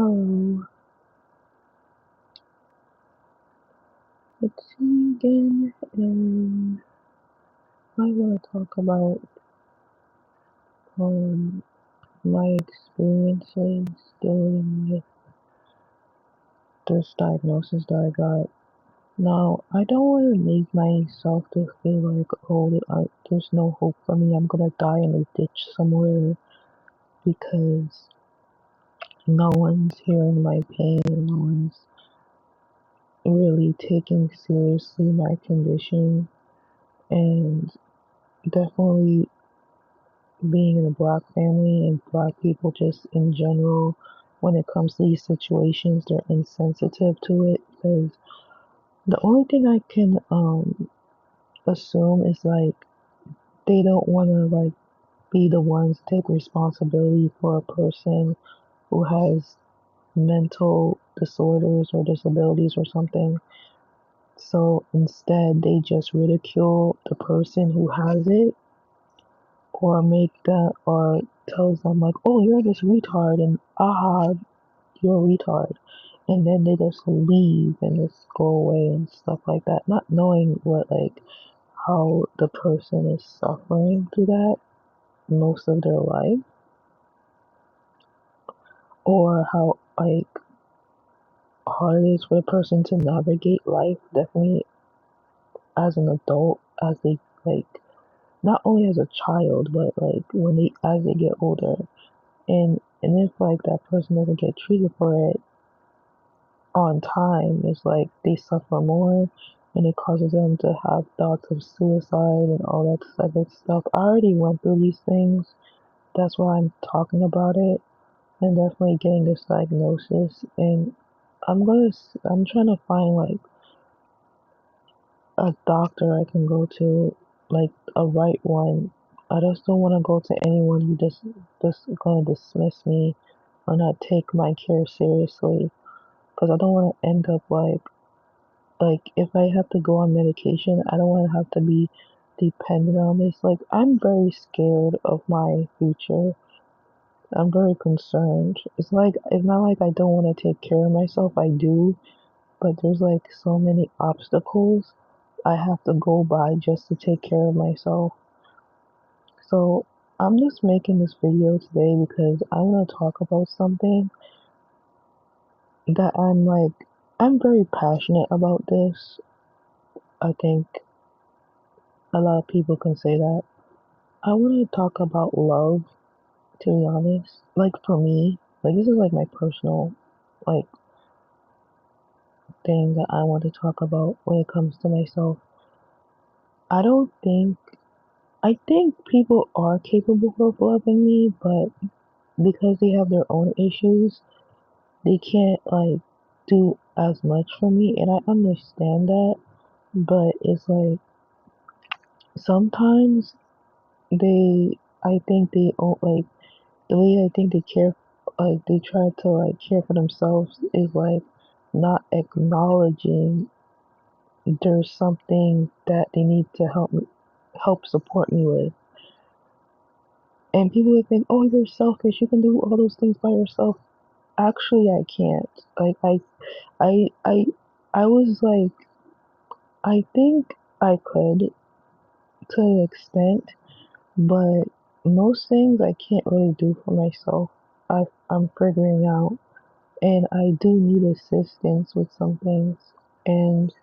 Hello, it's me again, and I want to talk about um my experiences dealing with this diagnosis that I got. Now, I don't want to make myself to feel like, oh, there's no hope for me. I'm gonna die in a ditch somewhere because no one's hearing my pain. No one's really taking seriously my condition, and definitely being in a black family and black people just in general, when it comes to these situations, they're insensitive to it because the only thing I can assume is like they don't want to like be the ones to take responsibility for a person who has mental disorders or disabilities or something. So instead, they just ridicule the person who has it or make that or tells them like, oh, you're this retard and aha, you're a retard. And then they just leave and just go away and stuff like that, not knowing what like how the person is suffering through that most of their life, or how like hard it is for a person to navigate life, definitely as an adult, as they like not only as a child, but like when they as they get older. And if like that person doesn't get treated for it on time, it's like they suffer more and it causes them to have thoughts of suicide and all that type of stuff. I already went through these things. That's why I'm talking about it and definitely getting this diagnosis. And I'm trying to find like a doctor I can go to, like a right one. I just don't want to go to anyone who just gonna dismiss me or not take my care seriously. Because I don't want to end up like if I have to go on medication, I don't want to have to be dependent on this. Like I'm very scared of my future. I'm very concerned. It's not like I don't want to take care of myself. I do, but there's like so many obstacles I have to go by just to take care of myself. So I'm just making this video today because I want to talk about something that I'm very passionate about this. I think a lot of people can say that. I want to talk about love, to be honest. Like for me, like this is like my personal like thing that I want to talk about when it comes to myself. I don't think I think people are capable of loving me, but because they have their own issues, they can't like do as much for me, and I understand that, but it's like sometimes I think they like the way I think they care, like they try to like care for themselves is like not acknowledging there's something that they need to help support me with. And people would think, oh, you're selfish, you can do all those things by yourself. Actually, I can't. Like I I I was like I think I could to an extent, but most things I can't really do for myself. I'm figuring out, and I do need assistance with some things. And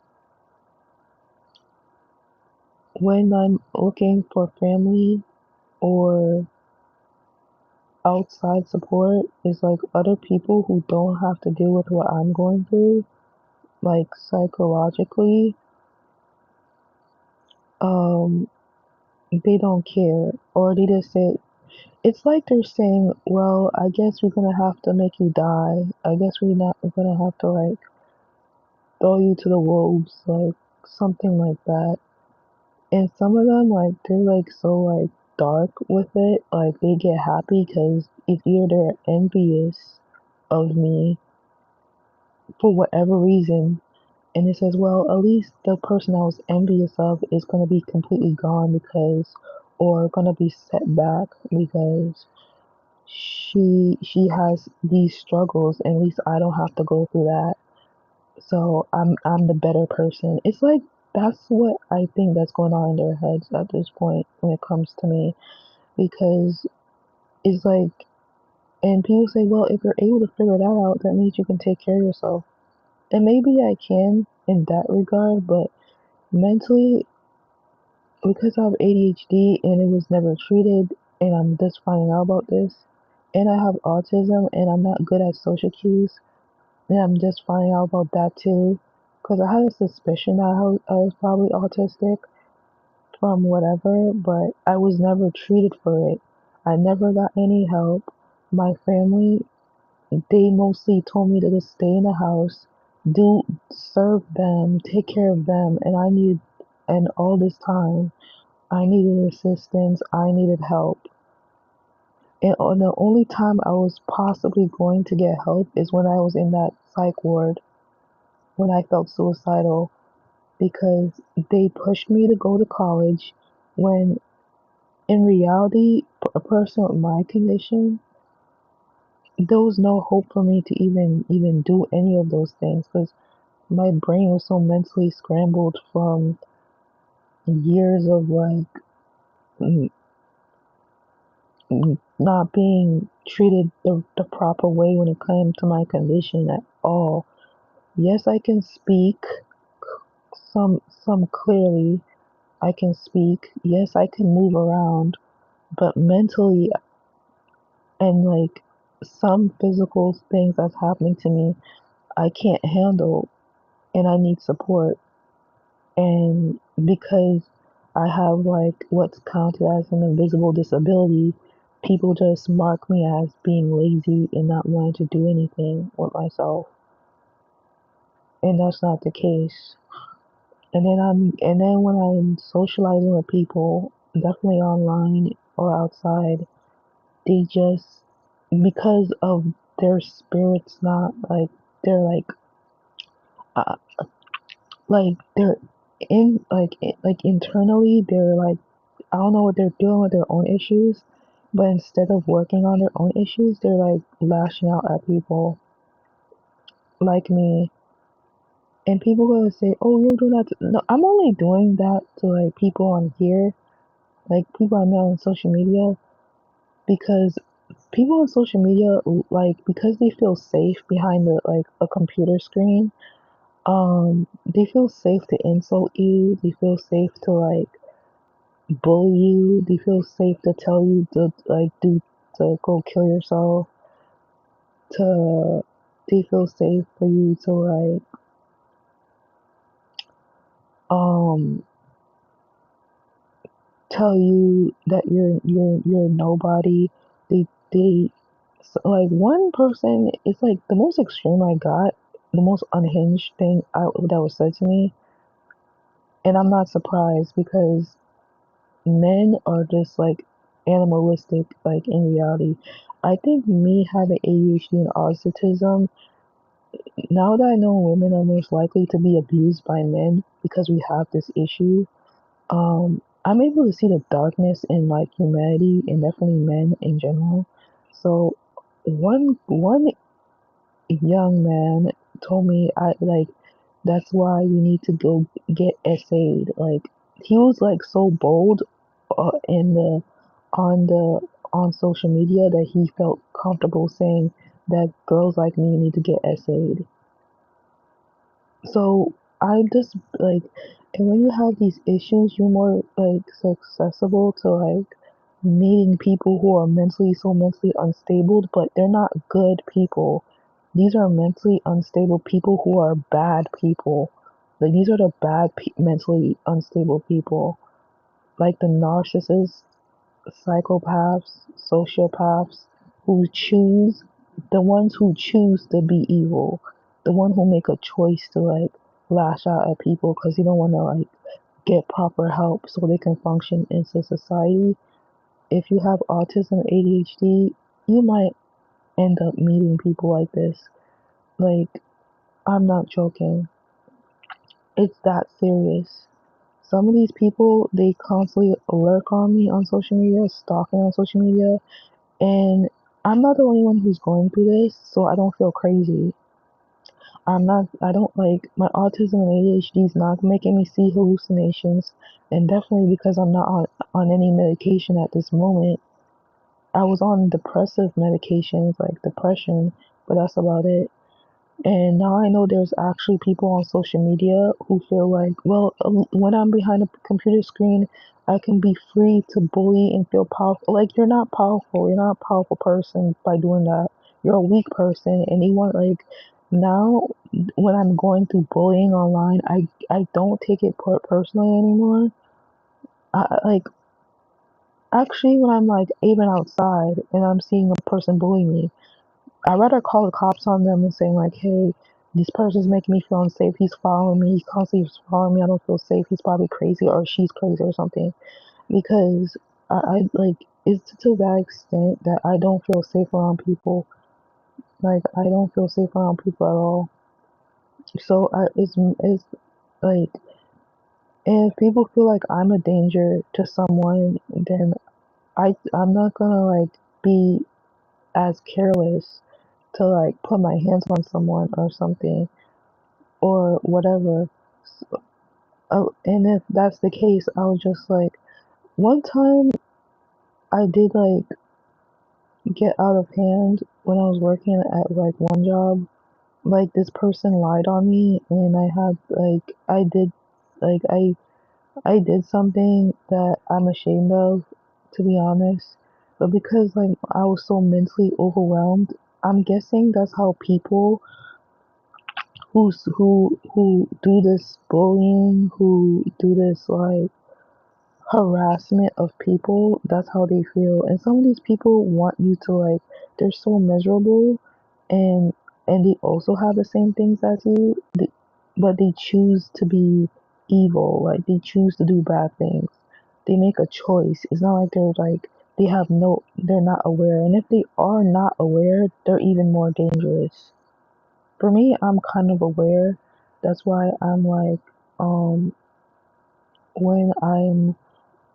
when I'm looking for family or outside support, is like other people who don't have to deal with what I'm going through, like psychologically, um, they don't care, or they just say, it's like they're saying, well, I guess we're gonna have to make you die. I guess we're gonna have to like throw you to the wolves, like something like that. And some of them, like they're like so like dark with it, like they get happy because it's either they're envious of me for whatever reason, and it says, well, at least the person I was envious of is gonna be completely gone because, or gonna be set back because she has these struggles, and at least I don't have to go through that. So I'm the better person. It's like that's what I think that's going on in their heads at this point when it comes to me, because it's like, and people say, well, if you're able to figure that out, that means you can take care of yourself. And maybe I can in that regard, but mentally, because I have ADHD and it was never treated, and I'm just finding out about this, and I have autism and I'm not good at social cues, and I'm just finding out about that too, because I had a suspicion that I was probably autistic from whatever, but I was never treated for it. I never got any help. My family, they mostly told me to just stay in the house, do serve them, take care of them, and all this time, I needed assistance, I needed help. And the only time I was possibly going to get help is when I was in that psych ward, when I felt suicidal, because they pushed me to go to college when in reality, a person with my condition, there was no hope for me to even do any of those things, because my brain was so mentally scrambled from years of like not being treated the proper way when it came to my condition at all. Yes, I can speak some clearly. I can speak. Yes, I can move around, but mentally and like some physical things that's happening to me, I can't handle, and I need support. And because I have like what's counted as an invisible disability, people just mark me as being lazy and not wanting to do anything with myself. And that's not the case. And then when I'm socializing with people, definitely online or outside, they just, because of their spirits not like, they're uh, they're in like internally they're like, I don't know what they're doing with their own issues, but instead of working on their own issues, they're like lashing out at people like me. And people gonna say, "Oh, you're doing that." No, I'm only doing that to like people on here, like people I know on social media, because people on social media, like, because they feel safe behind the like a computer screen, they feel safe to insult you. They feel safe to like bully you. They feel safe to tell you to like do to go kill yourself. To They feel safe for you to like um tell you that you're nobody. They so, like one person. It's like the most extreme I got, the most unhinged thing that was said to me, and I'm not surprised because men are just like animalistic, like in reality. I think me having ADHD and autism, now that I know women are most likely to be abused by men because we have this issue, I'm able to see the darkness in like humanity and definitely men in general. So one young man told me, I like, that's why you need to go get essayed. Like, he was like so bold in the on the on social media that he felt comfortable saying that girls like me need to get essayed. So I just like, and when you have these issues, you're more like accessible to like meeting people who are mentally unstable, but they're not good people. These are mentally unstable people who are bad people. Like, these are the mentally unstable people, like the narcissists, psychopaths, sociopaths, the ones who choose to be evil, the one who make a choice to like lash out at people because you don't want to like get proper help so they can function in society. If you have autism, ADHD, you might end up meeting people like this. Like, I'm not joking. It's that serious. Some of these people, they constantly lurk on me on social media, stalking on social media, and I'm not the only one who's going through this, so I don't feel crazy. I don't like my autism and ADHD is not making me see hallucinations, and definitely because I'm not on any medication at this moment. I was on depressive medications like depression, but that's about it. And now I know there's actually people on social media who feel like, well, when I'm behind a computer screen, I can be free to bully and feel powerful. Like, you're not powerful. You're not a powerful person by doing that. You're a weak person. And you want, like, now when I'm going through bullying online, I don't take it personally anymore. Like, actually, when I'm, like, even outside and I'm seeing a person bully me, I'd rather call the cops on them and saying like, hey, this person's making me feel unsafe. He's following me. He's constantly following me. I don't feel safe. He's probably crazy or she's crazy or something. Because I like it's to that extent that I don't feel safe around people. Like I don't feel safe around people at all. So it's like if people feel like I'm a danger to someone, then I'm not gonna like be as careless to like put my hands on someone or something or whatever. And if that's the case, I was just like, one time I did like get out of hand when I was working at like one job. Like this person lied on me, and I had like like I did something that I'm ashamed of, to be honest. But because like I was so mentally overwhelmed, I'm guessing that's how people who do this bullying, who do this like harassment of people, that's how they feel. And some of these people want you to like they're so miserable and they also have the same things as you, but they choose to be evil, like they choose to do bad things. They make a choice. It's not like they're not aware. And if they are not aware, they're even more dangerous. For me, I'm kind of aware. That's why I'm like, when I'm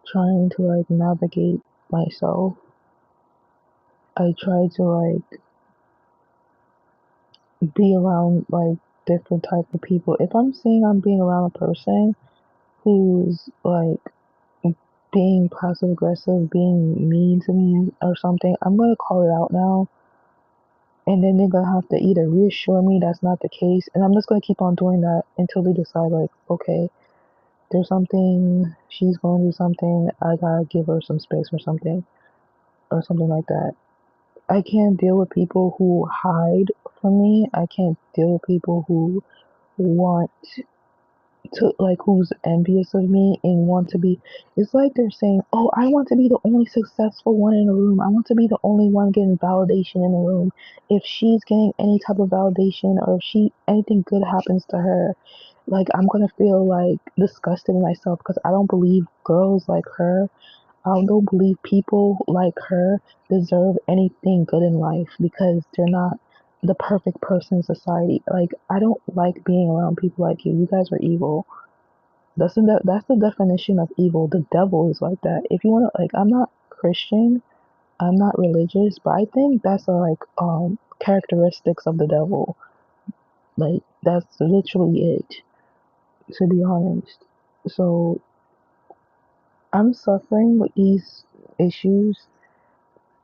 trying to like navigate myself, I try to like be around like different type of people. If I'm saying I'm being around a person who's like being passive aggressive, being mean to me or something, I'm gonna call it out now. And then they're gonna have to either reassure me that's not the case, and I'm just gonna keep on doing that until they decide like, okay, there's something, she's going through something, I gotta give her some space or something like that. I can't deal with people who hide from me. I can't deal with people who want to, like, who's envious of me and want to be. It's like they're saying, oh, I want to be the only successful one in the room. I want to be the only one getting validation in the room. If she's getting any type of validation or if anything good happens to her, like, I'm gonna feel like disgusted in myself because I don't believe girls like her, I don't believe people like her deserve anything good in life because they're not the perfect person in society. Like, I don't like being around people like you. You guys are evil. That's the definition of evil. The devil is like that. If you want to, like, I'm not Christian, I'm not religious, but I think that's like characteristics of the devil. Like, that's literally it, to be honest. So I'm suffering with these issues.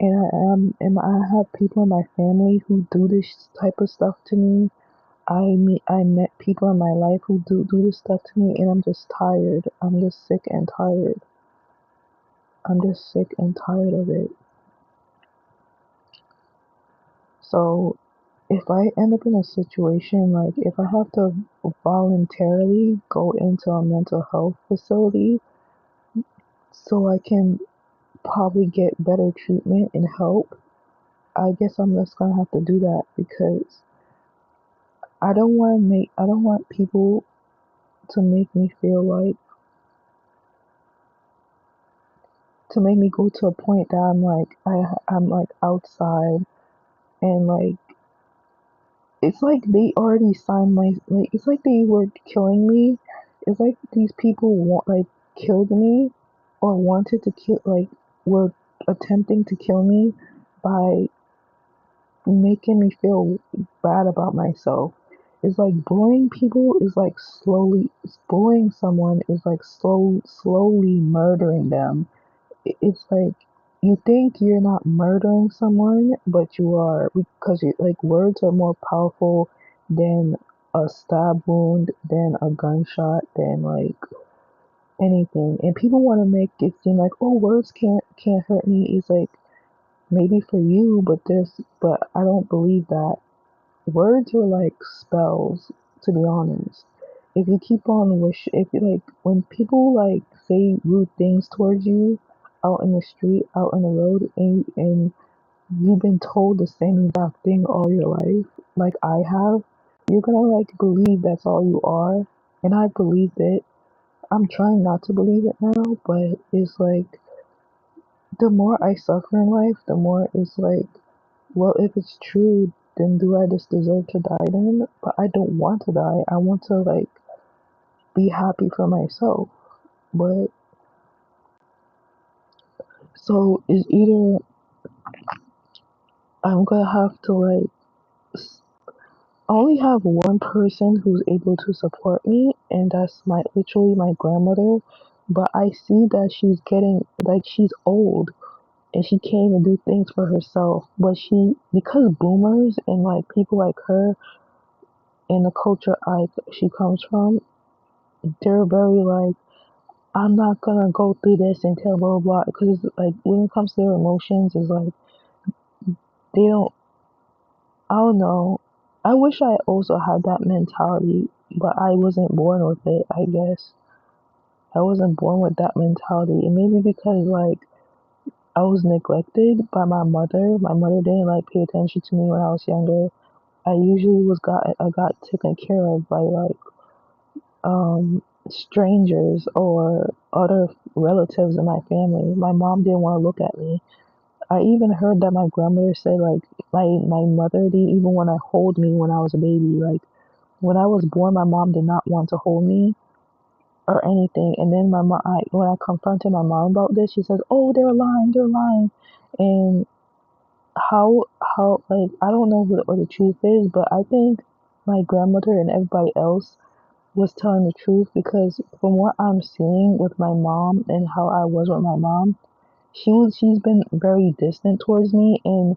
And I have people in my family who do this type of stuff to me. I met people in my life who do this stuff to me, and I'm just tired. I'm just sick and tired. I'm just sick and tired of it. So if I end up in a situation like if I have to voluntarily go into a mental health facility so I can probably get better treatment and help, I guess I'm just gonna have to do that because I don't want people to make me feel like to make me go to a point that I'm like outside and like it's like they already signed my like it's like they were killing me. It's like these people killed me or wanted to kill like were attempting to kill me by making me feel bad about myself. It's like bullying people is like bullying someone is like slowly murdering them. It's like you think you're not murdering someone, but you are, because like words are more powerful than a stab wound, than a gunshot, than like anything. And people want to make it seem like, oh, words can't hurt me. It's like maybe for you, but I don't believe that. Words are like spells, to be honest. If you keep on if you like, when people like say rude things towards you out in the street, out in the road, and you've been told the same exact thing all your life, like I have, you're gonna like believe that's all you are. And I believed it. I'm trying not to believe it now, but it's like the more I suffer in life, the more it's like, well, if it's true, then do I just deserve to die then? But I don't want to die. I want to like be happy for myself. But so it's either I'm gonna have to like I only have one person who's able to support me, and that's my literally my grandmother. But I see that she's getting like she's old and she can't even do things for herself. But because boomers and like people like her in the culture she comes from, they're very like, I'm not gonna go through this until blah blah blah. Because like when it comes to their emotions, it's like they don't. I don't know. I wish I also had that mentality, but I wasn't born with it. I guess I wasn't born with that mentality, and maybe because like I was neglected by my mother. My mother didn't like pay attention to me when I was younger. I got taken care of by like strangers or other relatives in my family. My mom didn't want to look at me. I even heard that my grandmother said like my mother didn't even want to hold me when I was a baby. Like when I was born, my mom did not want to hold me or anything. And then when I confronted my mom about this, she says, "Oh, they're lying." And how like I don't know what the truth is, but I think my grandmother and everybody else was telling the truth, because from what I'm seeing with my mom and how I was with my mom, she's been very distant towards me, and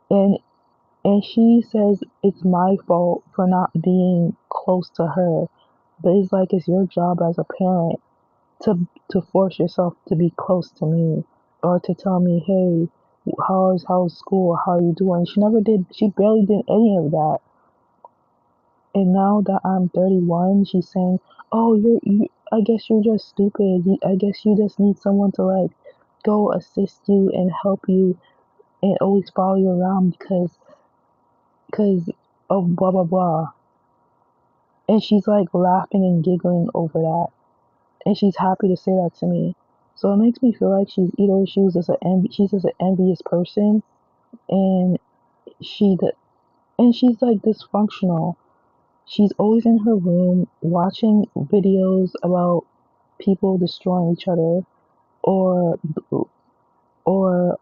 and she says it's my fault for not being close to her. But it's like it's your job as a parent to force yourself to be close to me, or to tell me, hey, how's school, how are you doing? She barely did any of that. And now that I'm 31, she's saying, "Oh, I guess you're just stupid. I guess you just need someone to like go assist you and help you and always follow you around because of blah blah blah." And she's like laughing and giggling over that, and she's happy to say that to me. So it makes me feel like she's just an envious person, and she and she's like dysfunctional. She's always in her room watching videos about people destroying each other, or or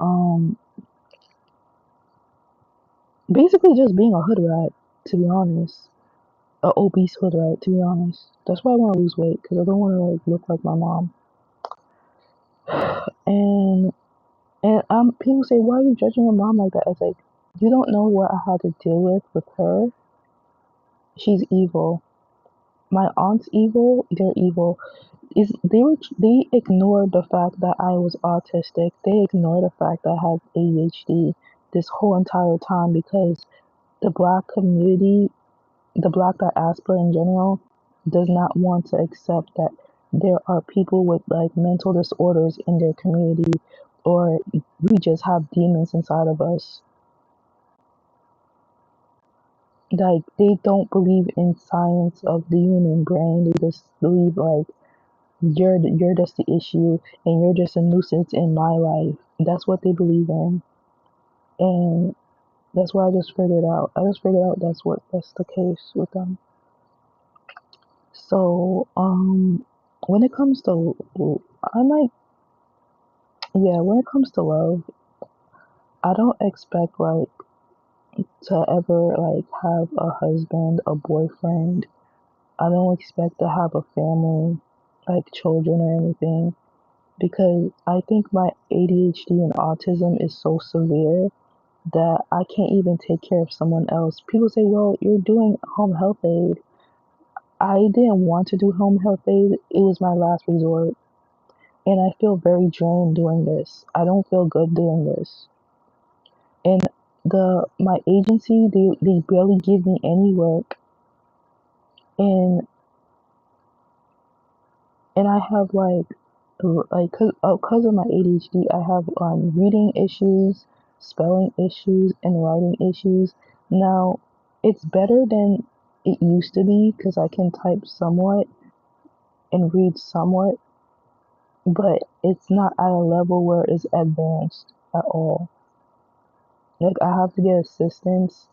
basically just being a hood rat, to be honest. A obese hood rat, to be honest. That's why I want to lose weight, because I don't want to like look like my mom. And people say, why are you judging your mom like that? It's like, you don't know what I had to deal with her. She's evil. My aunt's evil. They're evil. They ignored the fact that I was autistic. They ignored the fact that I had ADHD this whole entire time, because the black community, the black diaspora in general, does not want to accept that there are people with like mental disorders in their community, or we just have demons inside of us. Like they don't believe in science of the human brain. They just believe like you're just the issue and you're just a nuisance in my life. That's what they believe in. And that's why I just figured out that's the case with them. So when it comes to I might yeah, when it comes to love, I don't expect like to ever like have a husband, a boyfriend. I don't expect to have a family, like children or anything, because I think my ADHD and autism is so severe that I can't even take care of someone else. People say, well, you're doing home health aid. I didn't want to do home health aid. It was my last resort. And I feel very drained doing this. I don't feel good doing this. And my agency, they barely give me any work. And I have cause of my ADHD, I have reading issues, spelling issues, and writing issues. Now, it's better than it used to be because I can type somewhat and read somewhat, but it's not at a level where it's advanced at all. Like I have to get assistance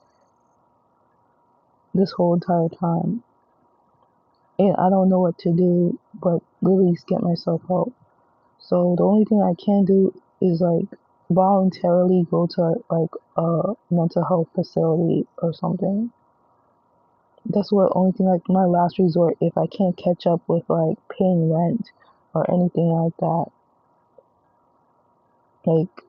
this whole entire time, and I don't know what to do but really get myself help. So the only thing I can do is like voluntarily go to like a mental health facility or something. That's what only thing like my last resort if I can't catch up with like paying rent or anything like that. Like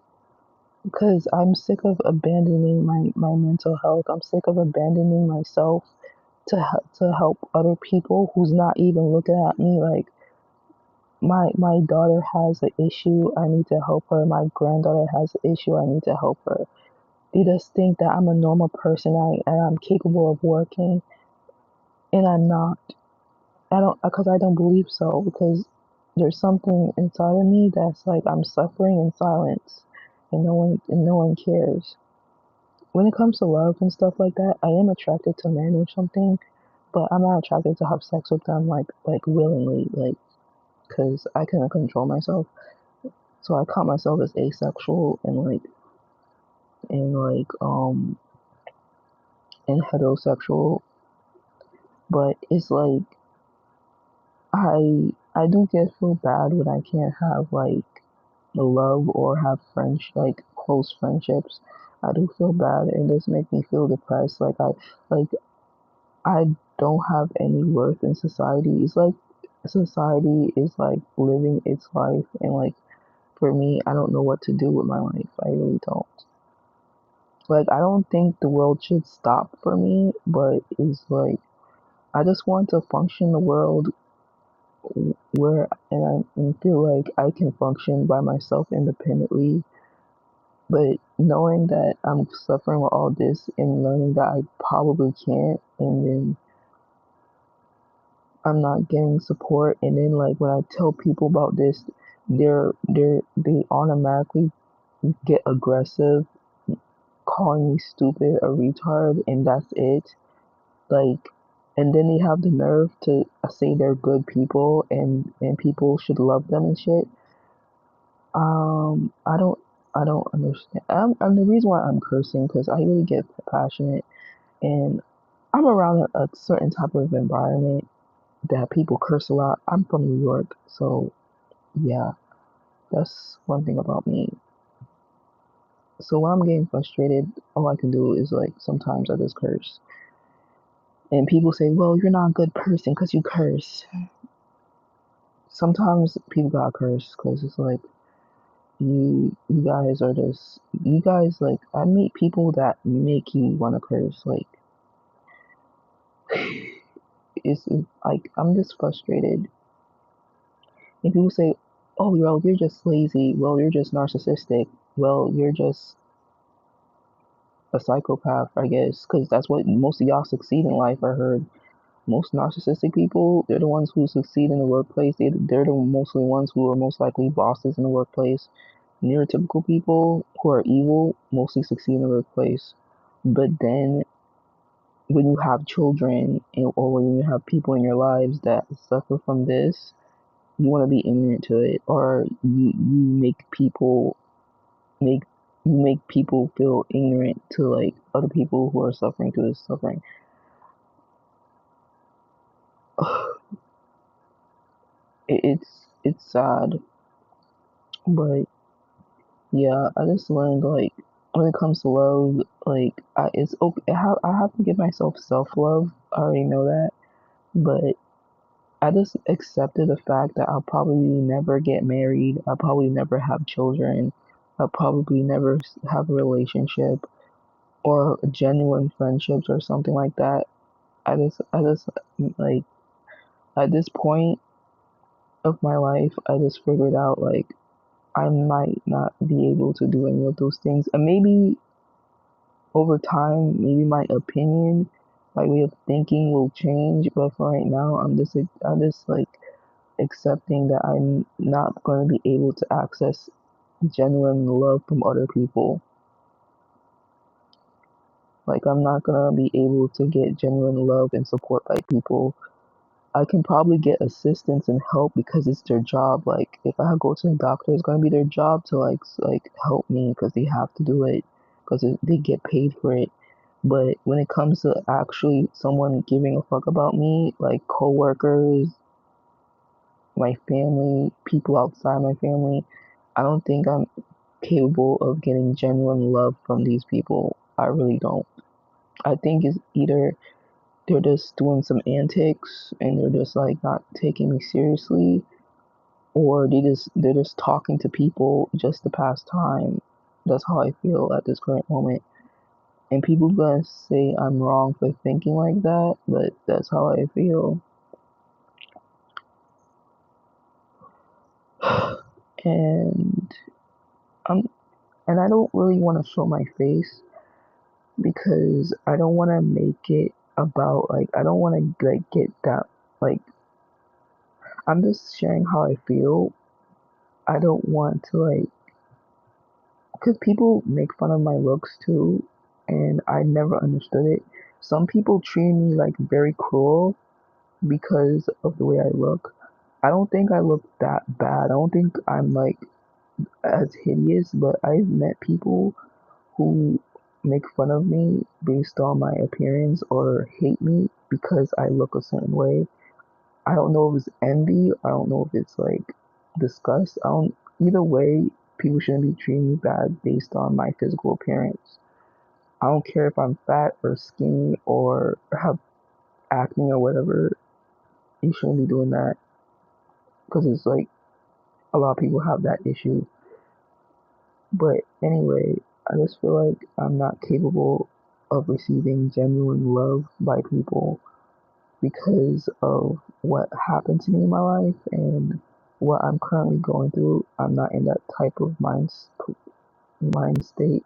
because I'm sick of abandoning my mental health. I'm sick of abandoning myself to help other people who's not even looking at me like my daughter has an issue, I need to help her. My granddaughter has an issue, I need to help her. They just think that I'm a normal person, and I'm capable of working, and I'm not. I don't, because I don't believe so. Because there's something inside of me that's like I'm suffering in silence, and no one cares. When it comes to love and stuff like that, I am attracted to men or something, but I'm not attracted to have sex with them like willingly, like because I cannot control myself. So I count myself as asexual and and heterosexual, but it's like I do get feel bad when I can't have like love or have friends like close friendships. I do feel bad and it does make me feel depressed. Like I don't have any worth in society. It's like society is like living its life and like for me I don't know what to do with my life. I really don't. Like I don't think the world should stop for me, but it's like I just want to function in the world where and feel like I can function by myself independently. But knowing that I'm suffering with all this and learning that I probably can't, and then I'm not getting support, and then like when I tell people about this, they automatically get aggressive, calling me stupid or retard, and that's it. Like, and then they have the nerve to say they're good people and people should love them and shit. Um, I don't, I don't understand. I'm the reason why I'm cursing because I really get passionate and I'm around a certain type of environment that people curse a lot. I'm from New York, so yeah, that's one thing about me. So when I'm getting frustrated, all I can do is like sometimes I just curse. And people say, well, you're not a good person because you curse. Sometimes people got curse because it's like you guys are just you guys like I meet people that make you want to curse like it's like I'm just frustrated and people say oh well you're just lazy, well you're just narcissistic, well you're just a psychopath I guess because that's what most of y'all succeed in life. I heard most narcissistic people, they're the ones who succeed in the workplace. They're the mostly ones who are most likely bosses in the workplace. Neurotypical people who are evil mostly succeed in the workplace. But then when you have children or when you have people in your lives that suffer from this, you want to be ignorant to it, or you make you make people feel ignorant to like other people who are suffering through this suffering. It's sad, but yeah, I just learned like when it comes to love, like it's okay. I have to give myself self love. I already know that, but I just accepted the fact that I'll probably never get married. I'll probably never have children. I'll probably never have a relationship or genuine friendships or something like that. I just like at this point of my life, I just figured out like I might not be able to do any of those things, and maybe over time, maybe my opinion, my way of thinking will change. But for right now, I'm just like accepting that I'm not going to be able to access genuine love from other people. Like I'm not gonna be able to get genuine love and support by people. I can probably get assistance and help because it's their job. Like if I go to the doctor, it's gonna be their job to like help me because they have to do it because they get paid for it. But when it comes to actually someone giving a fuck about me, like coworkers, my family, people outside my family, I don't think I'm capable of getting genuine love from these people. I really don't. I think it's either they're just doing some antics and they're just like not taking me seriously, or they're just talking to people just to pass time. That's how I feel at this current moment. And people gonna say I'm wrong for thinking like that, but that's how I feel. And I'm and I don't really want to show my face because I don't want to make it about like I don't want to like get that like I'm just sharing how I feel. I don't want to like because people make fun of my looks too, and I never understood it. Some people treat me like very cruel because of the way I look. I don't think I look that bad. I don't think I'm like as hideous, but I've met people who make fun of me based on my appearance or hate me because I look a certain way. I don't know if it's envy. I don't know if it's like disgust. I don't. Either way, people shouldn't be treating me bad based on my physical appearance. I don't care if I'm fat or skinny or have acne or whatever. You shouldn't be doing that because it's like a lot of people have that issue. But anyway, I just feel like I'm not capable of receiving genuine love by people because of what happened to me in my life and what I'm currently going through. I'm not in that type of mind state.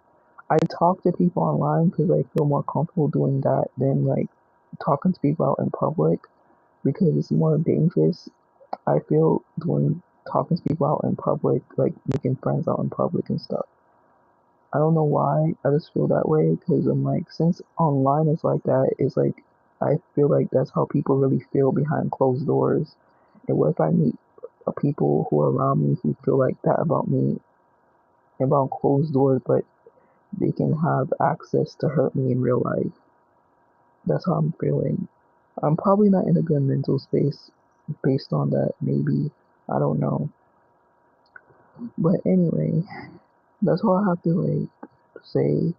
I talk to people online because I feel more comfortable doing that than like talking to people out in public because it's more dangerous. I feel doing talking to people out in public, like making friends out in public and stuff. I don't know why. I just feel that way because I'm like, since online is like that, it's like I feel like that's how people really feel behind closed doors. And what if I meet people who are around me who feel like that about me about closed doors, but they can have access to hurt me in real life? That's how I'm feeling. I'm probably not in a good mental space based on that, maybe. I don't know. But anyway, that's all I have to like say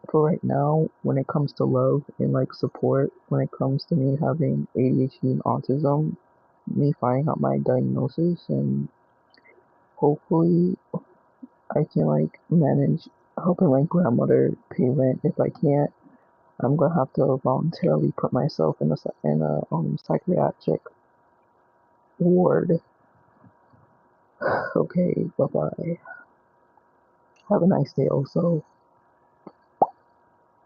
for right now when it comes to love and like support when it comes to me having ADHD and autism, me finding out my diagnosis, and hopefully I can like manage helping my grandmother pay rent. If I can't, I'm gonna have to voluntarily put myself in a psychiatric ward. Okay, bye bye. Have a nice day also.